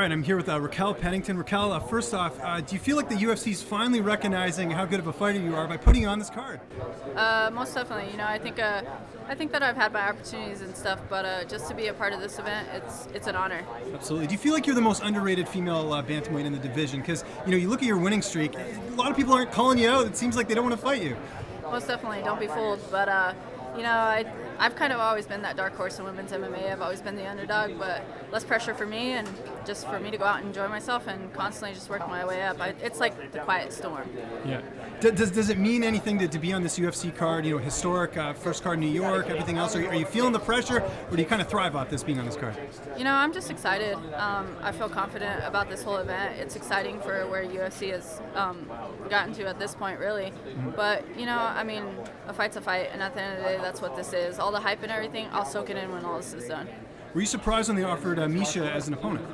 right, I'm here with Raquel Pennington. Raquel, first off, do you feel like the UFC is finally recognizing how good of a fighter you are by putting you on this card? Most definitely. I think that I've had my opportunities and stuff, but just to be a part of this event, it's an honor. Absolutely. Do you feel like you're the most underrated female bantamweight in the division? Because you look at your winning streak, a lot of people aren't calling you out. It seems like they don't want to fight you. Most definitely. Don't be fooled. But I've kind of always been that dark horse in women's MMA. I've always been the underdog, but less pressure for me and just for me to go out and enjoy myself and constantly just work my way up. It's like the quiet storm. Yeah. Does it mean anything to be on this UFC card? Historic first card in New York, everything else. Are you feeling the pressure, or do you kind of thrive off this being on this card? I'm just excited. I feel confident about this whole event. It's exciting for where UFC has gotten to at this point, really. Mm-hmm. But a fight's a fight, and at the end of the day, that's what this is. All the hype and everything, I'll soak it in when all this is done. Were you surprised when they offered Miesha as an opponent?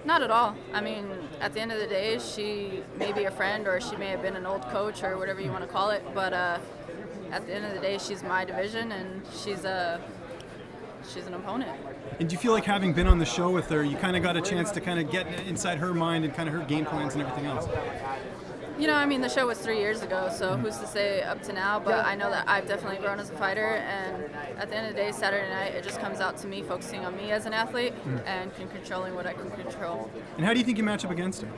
Not at all. At the end of the day, she may be a friend, or she may have been an old coach, or whatever you want to call it. But at the end of the day, she's my division, and she's an opponent. And do you feel like, having been on the show with her, you kind of got a chance to kind of get inside her mind and kind of her game plans and everything else? The show was 3 years ago, so who's to say up to now, but I know that I've definitely grown as a fighter, and at the end of the day, Saturday night, it just comes out to me focusing on me as an athlete and controlling what I can control. And how do you think you match up against her?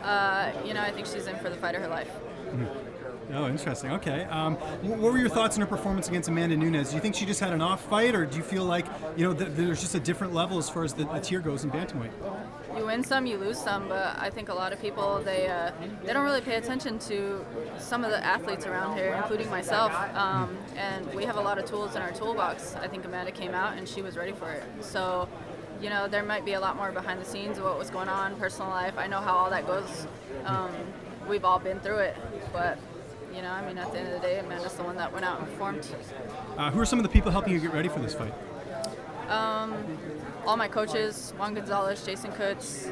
I think she's in for the fight of her life. Oh, interesting. Okay. What were your thoughts on her performance against Amanda Nunes? Do you think she just had an off fight, or do you feel like there's just a different level as far as the tier goes in bantamweight? You win some, you lose some, but I think a lot of people they don't really pay attention to some of the athletes around here, including myself. And we have a lot of tools in our toolbox. I think Amanda came out and she was ready for it. So, there might be a lot more behind the scenes of what was going on, personal life. I know how all that goes. We've all been through it, but. At the end of the day, Amanda's the one that went out and performed. Who are some of the people helping you get ready for this fight? All my coaches, Juan Gonzalez, Jason Kutz,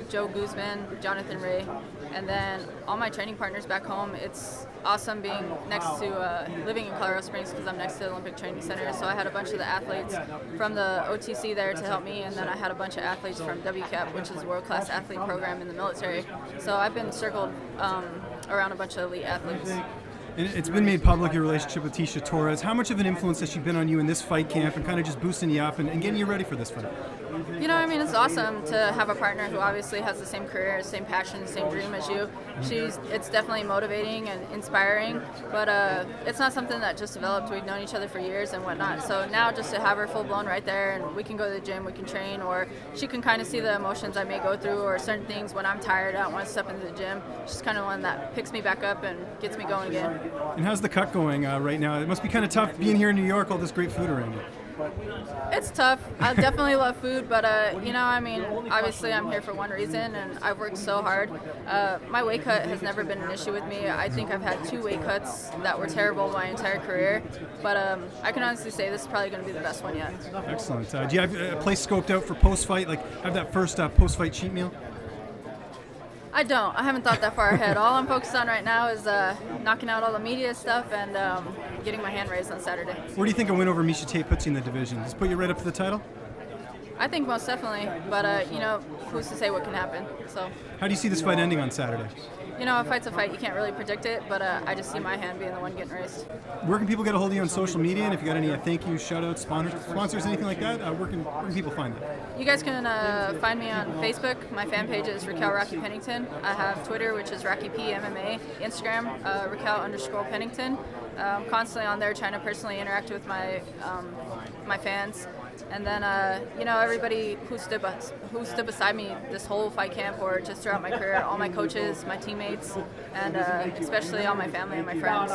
Joe Guzman, Jonathan Ray, and then all my training partners back home. It's awesome being next to, living in Colorado Springs, because I'm next to the Olympic Training Center. So I had a bunch of the athletes from the OTC there to help me, and then I had a bunch of athletes from WCAP, which is a world-class athlete program in the military. So I've been circled around a bunch of elite athletes. And it's been made public, your relationship with Tecia Torres. How much of an influence has she been on you in this fight camp and kind of just boosting you up and getting you ready for this fight? It's awesome to have a partner who obviously has the same career, same passion, same dream as you. It's definitely motivating and inspiring, but it's not something that just developed. We've known each other for years and whatnot. So now just to have her full blown right there, and we can go to the gym, we can train, or she can kind of see the emotions I may go through, or certain things when I'm tired, I don't want to step into the gym. She's kind of one that picks me back up and gets me going again. And how's the cut going right now? It must be kind of tough being here in New York, all this great food around you. It's tough. I definitely love food, but obviously I'm here for one reason, and I've worked so hard. My weight cut has never been an issue with me. I think I've had 2 weight cuts that were terrible my entire career, but I can honestly say this is probably going to be the best one yet. Excellent. Do you have a place scoped out for post-fight, like have that first post-fight cheat meal? I don't. I haven't thought that far ahead. All I'm focused on right now is knocking out all the media stuff and getting my hand raised on Saturday. Where do you think a win over Miesha Tate puts you in the division? Does it put you right up for the title? I think most definitely, but who's to say what can happen? So. How do you see this fight ending on Saturday? A fight's a fight. You can't really predict it, but I just see my hand being the one getting raised. Where can people get a hold of you on social media? And if you got any thank you, shout-outs, sponsors, anything like that, where can people find that? You guys can find me on Facebook. My fan page is Raquel Pennington. I have Twitter, which is Raquel P MMA. Instagram, Raquel_Pennington. I'm constantly on there trying to personally interact with my fans. And then, everybody who stood beside me this whole fight camp, or just throughout my career, all my coaches, my teammates, and especially all my family and my friends.